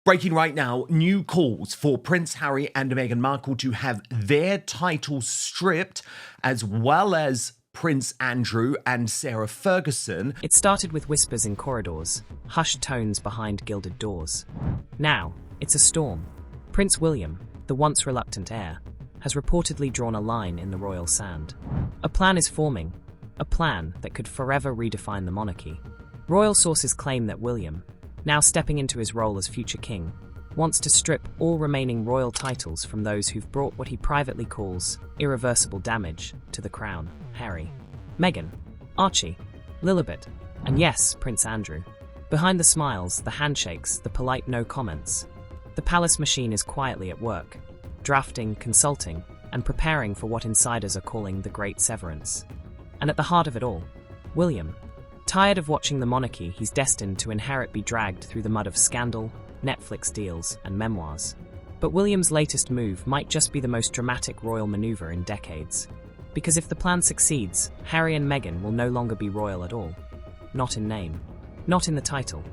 Breaking right now, new calls for Prince Harry and Meghan Markle to have their titles stripped, as well as Prince Andrew and Sarah Ferguson. It started with whispers in corridors, hushed tones behind gilded doors. Now, it's a storm. Prince William, the once reluctant heir, has reportedly drawn a line in the royal sand. A plan is forming, a plan that could forever redefine the monarchy. Royal sources claim that William, now stepping into his role as future king, wants to strip all remaining royal titles from those who've brought what he privately calls irreversible damage to the crown: Harry, Meghan, Archie, Lilibet, and yes, Prince Andrew. Behind the smiles, the handshakes, the polite no comments, the palace machine is quietly at work, drafting, consulting, and preparing for what insiders are calling the Great Severance. And at the heart of it all, William, tired of watching the monarchy he's destined to inherit be dragged through the mud of scandal, Netflix deals, and memoirs. But William's latest move might just be the most dramatic royal maneuver in decades. Because if the plan succeeds, Harry and Meghan will no longer be royal at all. Not in name, not in the title,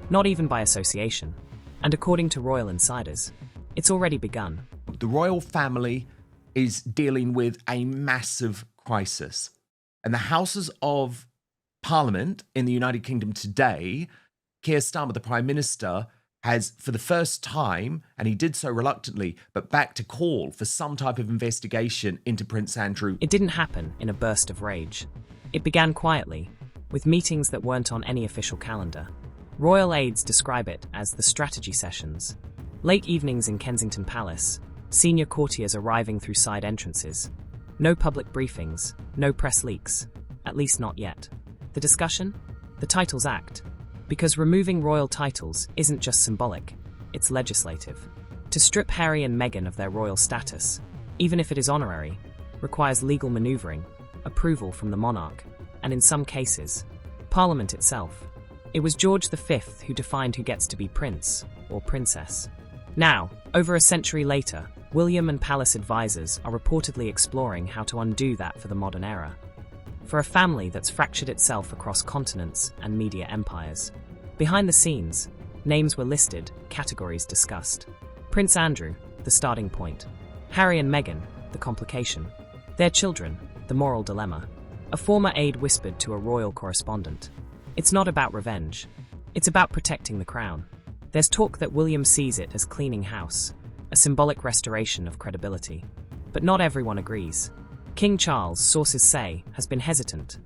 not even by association. And according to royal insiders, it's already begun. The royal family is dealing with a massive crisis. And the Houses of Parliament in the United Kingdom today, Keir Starmer, the Prime Minister, has, for the first time, and he did so reluctantly, but back to call for some type of investigation into Prince Andrew. It didn't happen in a burst of rage. It began quietly, with meetings that weren't on any official calendar. Royal aides describe it as the strategy sessions. Late evenings in Kensington Palace, senior courtiers arriving through side entrances. No public briefings, no press leaks, at least not yet. The discussion? The Titles Act. Because removing royal titles isn't just symbolic, it's legislative. To strip Harry and Meghan of their royal status, even if it is honorary, requires legal maneuvering, approval from the monarch, and in some cases, Parliament itself. It was George V who defined who gets to be prince or princess. Now, over a century later, William and palace advisors are reportedly exploring how to undo that for the modern era. For a family that's fractured itself across continents and media empires. Behind the scenes, names were listed, categories discussed. Prince Andrew, the starting point. Harry and Meghan, the complication. Their children, the moral dilemma. A former aide whispered to a royal correspondent. It's not about revenge. It's about protecting the crown. There's talk that William sees it as cleaning house, a symbolic restoration of credibility. But not everyone agrees. King Charles, sources say, has been hesitant,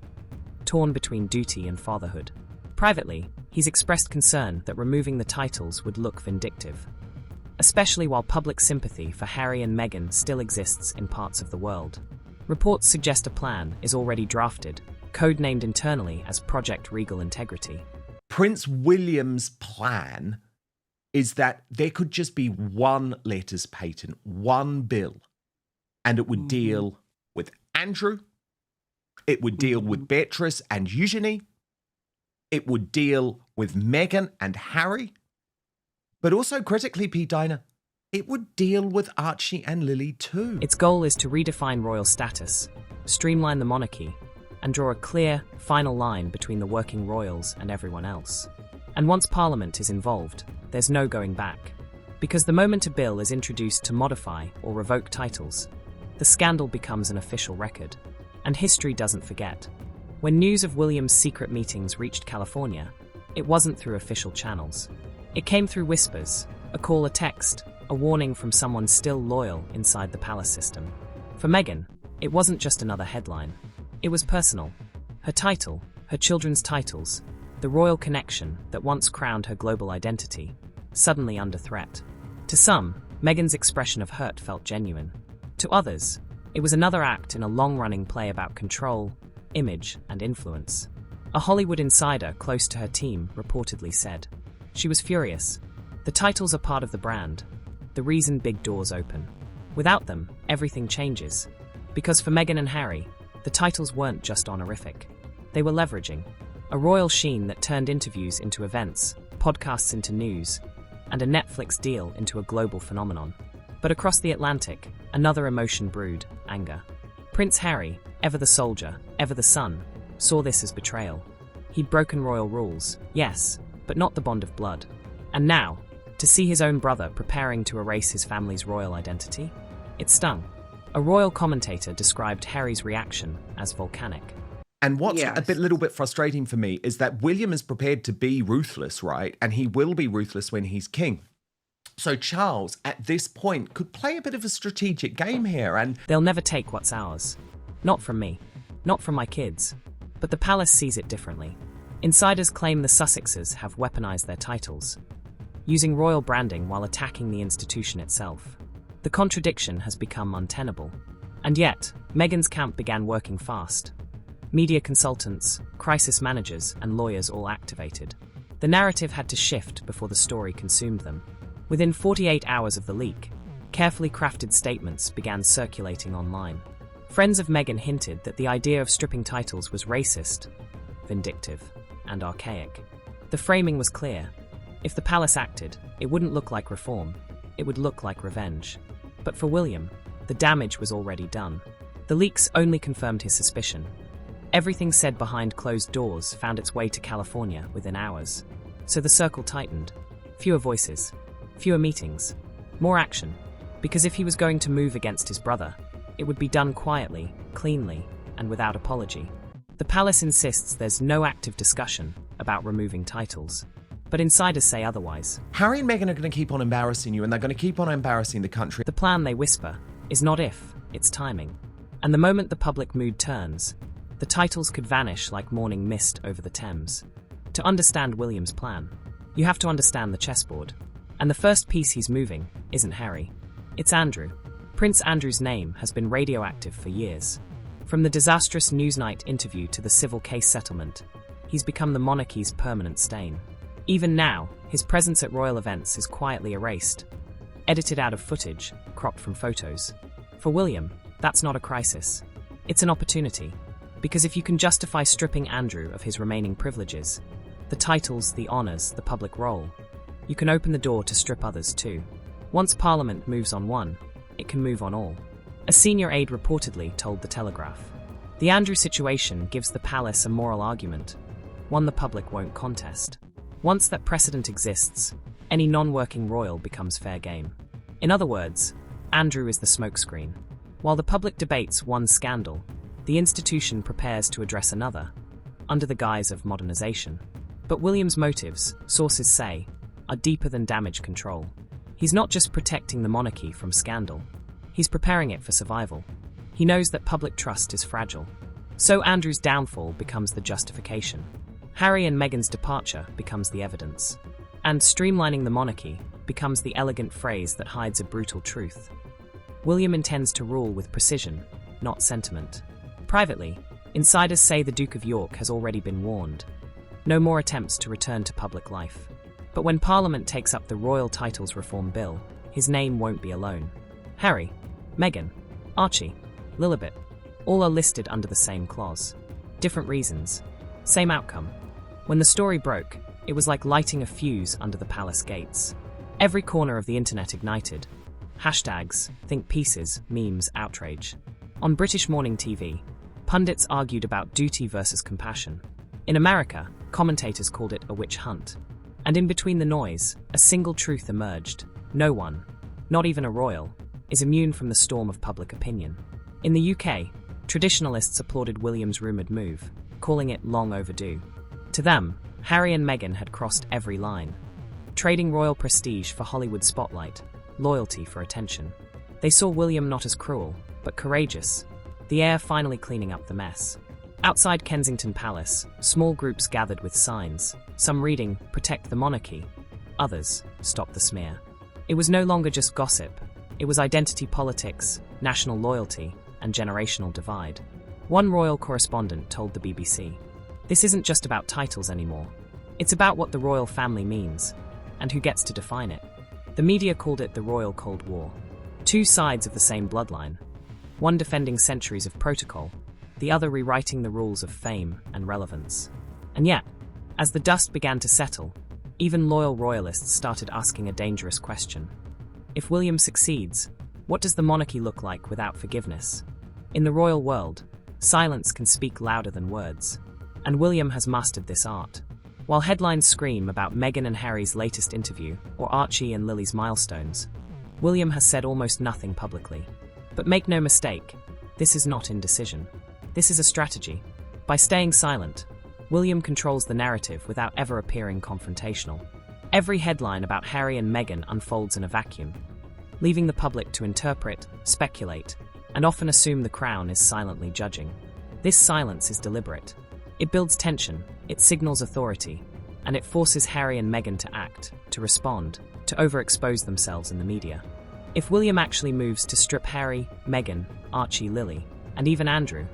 torn between duty and fatherhood. Privately, he's expressed concern that removing the titles would look vindictive, especially while public sympathy for Harry and Meghan still exists in parts of the world. Reports suggest a plan is already drafted, codenamed internally as Project Regal Integrity. Prince William's plan is that there could just be one letters patent, one bill, and it would deal with Andrew, it would deal with Beatrice and Eugenie, it would deal with Meghan and Harry, but also critically, Pete Diner, it would deal with Archie and Lily too. Its goal is to redefine royal status, streamline the monarchy, and draw a clear, final line between the working royals and everyone else. And once Parliament is involved, there's no going back. Because the moment a bill is introduced to modify or revoke titles, the scandal becomes an official record. And history doesn't forget. When news of William's secret meetings reached California, it wasn't through official channels. It came through whispers, a call, a text, a warning from someone still loyal inside the palace system. For Meghan, it wasn't just another headline. It was personal. Her title, her children's titles, the royal connection that once crowned her global identity, suddenly under threat. To some, Meghan's expression of hurt felt genuine. To others, it was another act in a long-running play about control, image, and influence. A Hollywood insider close to her team reportedly said, "She was furious. The titles are part of the brand, the reason big doors open. Without them, everything changes. Because for Meghan and Harry, the titles weren't just honorific. They were leveraging. A royal sheen that turned interviews into events, podcasts into news, and a Netflix deal into a global phenomenon. But across the Atlantic, another emotion brewed: anger. Prince Harry, ever the soldier, ever the son, saw this as betrayal. He'd broken royal rules, yes, but not the bond of blood. And now, To see his own brother preparing to erase his family's royal identity? It stung. A royal commentator described Harry's reaction as volcanic. And what's Yes. little bit frustrating for me is that William is prepared to be ruthless, right? And he will be ruthless when he's king. So Charles, at this point, could play a bit of a strategic game here. And They'll never take what's ours. Not from me. Not from my kids. But the palace sees it differently. Insiders claim the Sussexes have weaponized their titles, using royal branding while attacking the institution itself. The contradiction has become untenable. And yet, Meghan's camp began working fast. Media consultants, crisis managers, and lawyers all activated. The narrative had to shift before the story consumed them. Within 48 hours of the leak, carefully crafted statements began circulating online. Friends of Meghan hinted that the idea of stripping titles was racist, vindictive, and archaic. The framing was clear. If the palace acted, it wouldn't look like reform, it would look like revenge. But for William, the damage was already done. The leaks only confirmed his suspicion. Everything said behind closed doors found its way to California within hours. So the circle tightened. Fewer voices, fewer meetings, more action. Because if he was going to move against his brother, it would be done quietly, cleanly, and without apology. The palace insists there's no active discussion about removing titles. But insiders say otherwise. Harry and Meghan are going to keep on embarrassing you, and they're going to keep on embarrassing the country. The plan, they whisper, is not if, it's timing. And the moment the public mood turns, the titles could vanish like morning mist over the Thames. To understand William's plan, you have to understand the chessboard. And the first piece he's moving isn't Harry. It's Andrew. Prince Andrew's name has been radioactive for years. From the disastrous Newsnight interview to the civil case settlement, he's become the monarchy's permanent stain. Even now, his presence at royal events is quietly erased, edited out of footage, cropped from photos. For William, that's not a crisis. It's an opportunity. Because if you can justify stripping Andrew of his remaining privileges, the titles, the honours, the public role, you can open the door to strip others too. Once Parliament moves on one, it can move on all. A senior aide reportedly told The Telegraph. The Andrew situation gives the palace a moral argument, one the public won't contest. Once that precedent exists, any non-working royal becomes fair game. In other words, Andrew is the smokescreen. While the public debates one scandal, the institution prepares to address another, under the guise of modernization. But William's motives, sources say, are deeper than damage control. He's not just protecting the monarchy from scandal, he's preparing it for survival. He knows that public trust is fragile. So Andrew's downfall becomes the justification. Harry and Meghan's departure becomes the evidence. And streamlining the monarchy becomes the elegant phrase that hides a brutal truth. William intends to rule with precision, not sentiment. Privately, insiders say the Duke of York has already been warned. No more attempts to return to public life. But when Parliament takes up the Royal Titles Reform Bill, his name won't be alone. Harry, Meghan, Archie, Lilibet, all are listed under the same clause. Different reasons, same outcome. When the story broke, it was like lighting a fuse under the palace gates. Every corner of the internet ignited. Hashtags, think pieces, memes, outrage. On British morning TV, pundits argued about duty versus compassion. In America, commentators called it a witch hunt. And in between the noise, a single truth emerged. No one, not even a royal, is immune from the storm of public opinion. In the UK, traditionalists applauded William's rumoured move, calling it long overdue. To them, Harry and Meghan had crossed every line, trading royal prestige for Hollywood spotlight, loyalty for attention. They saw William not as cruel, but courageous, the heir finally cleaning up the mess. Outside Kensington Palace, small groups gathered with signs, some reading, "Protect the Monarchy," others, "Stop the smear." It was no longer just gossip, it was identity politics, national loyalty, and generational divide. One royal correspondent told the BBC, "This isn't just about titles anymore. It's about what the royal family means, and who gets to define it." The media called it the Royal Cold War. Two sides of the same bloodline, one defending centuries of protocol, the other rewriting the rules of fame and relevance. And yet, as the dust began to settle, even loyal royalists started asking a dangerous question. If William succeeds, what does the monarchy look like without forgiveness? In the royal world, silence can speak louder than words, and William has mastered this art. While headlines scream about Meghan and Harry's latest interview or Archie and Lily's milestones, William has said almost nothing publicly. But make no mistake, this is not indecision. This is a strategy. By staying silent, William controls the narrative without ever appearing confrontational. Every headline about Harry and Meghan unfolds in a vacuum, leaving the public to interpret, speculate, and often assume the Crown is silently judging. This silence is deliberate. It builds tension, it signals authority, and it forces Harry and Meghan to act, to respond, to overexpose themselves in the media. If William actually moves to strip Harry, Meghan, Archie, Lily, and even Andrew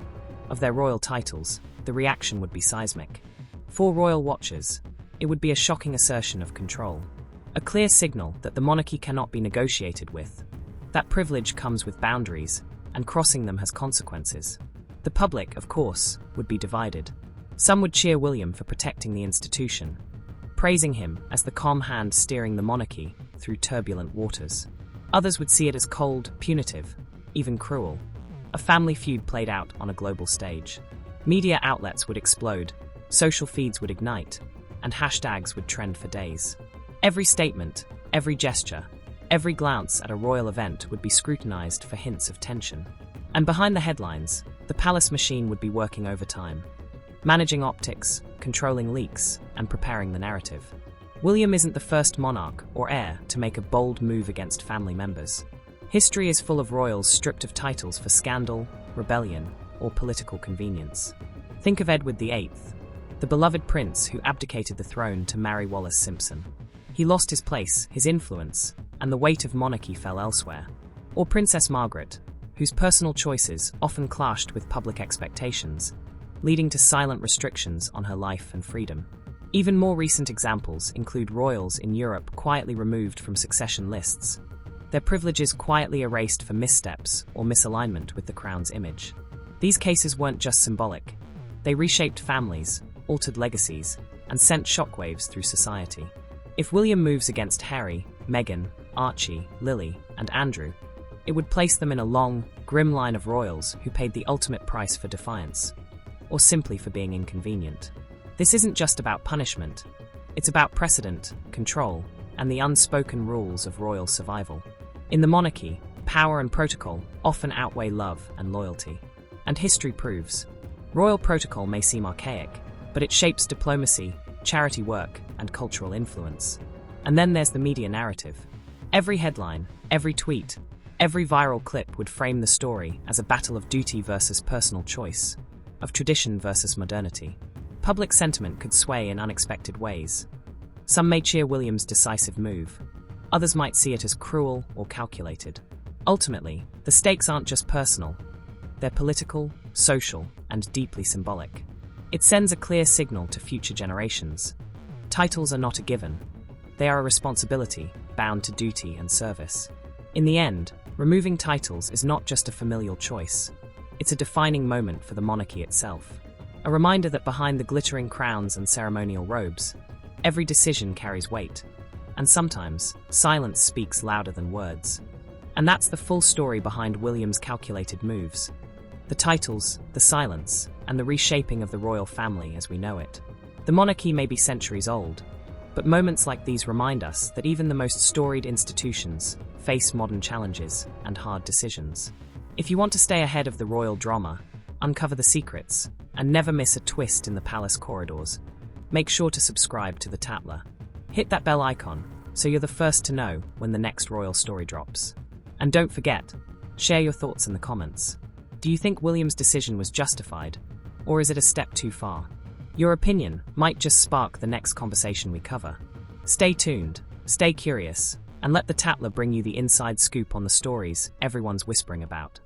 of their royal titles, the reaction would be seismic. For royal watchers, it would be a shocking assertion of control, a clear signal that the monarchy cannot be negotiated with. That privilege comes with boundaries, and crossing them has consequences. The public, of course, would be divided. Some would cheer William for protecting the institution, praising him as the calm hand steering the monarchy through turbulent waters. Others would see it as cold, punitive, even cruel, a family feud played out on a global stage. Media outlets would explode, social feeds would ignite, and hashtags would trend for days. Every statement, every gesture, every glance at a royal event would be scrutinized for hints of tension. And behind the headlines, the palace machine would be working overtime, managing optics, controlling leaks, and preparing the narrative. William isn't the first monarch or heir to make a bold move against family members. History is full of royals stripped of titles for scandal, rebellion, or political convenience. Think of Edward VIII, the beloved prince who abdicated the throne to marry Wallis Simpson. He lost his place, his influence, and the weight of monarchy fell elsewhere. Or Princess Margaret, whose personal choices often clashed with public expectations, leading to silent restrictions on her life and freedom. Even more recent examples include royals in Europe quietly removed from succession lists, their privileges quietly erased for missteps or misalignment with the crown's image. These cases weren't just symbolic. They reshaped families, altered legacies, and sent shockwaves through society. If William moves against Harry, Meghan, Archie, Lily, and Andrew, it would place them in a long, grim line of royals who paid the ultimate price for defiance, or simply for being inconvenient. This isn't just about punishment, it's about precedent, control, and the unspoken rules of royal survival. In the monarchy, power and protocol often outweigh love and loyalty. And history proves, royal protocol may seem archaic, but it shapes diplomacy, charity work, and cultural influence. And then there's the media narrative. Every headline, every tweet, every viral clip would frame the story as a battle of duty versus personal choice, of tradition versus modernity. Public sentiment could sway in unexpected ways. Some may cheer William's decisive move. Others might see it as cruel or calculated. Ultimately, the stakes aren't just personal. They're political, social, and deeply symbolic. It sends a clear signal to future generations. Titles are not a given. They are a responsibility, bound to duty and service. In the end, removing titles is not just a familial choice. It's a defining moment for the monarchy itself. A reminder that behind the glittering crowns and ceremonial robes, every decision carries weight. And sometimes, silence speaks louder than words. And that's the full story behind William's calculated moves. The titles, the silence, and the reshaping of the royal family as we know it. The monarchy may be centuries old, but moments like these remind us that even the most storied institutions face modern challenges and hard decisions. If you want to stay ahead of the royal drama, uncover the secrets, and never miss a twist in the palace corridors, make sure to subscribe to the Tattler. Hit that bell icon so you're the first to know when the next royal story drops. And don't forget, share your thoughts in the comments. Do you think William's decision was justified, or is it a step too far? Your opinion might just spark the next conversation we cover. Stay tuned, stay curious, and let the Tattler bring you the inside scoop on the stories everyone's whispering about.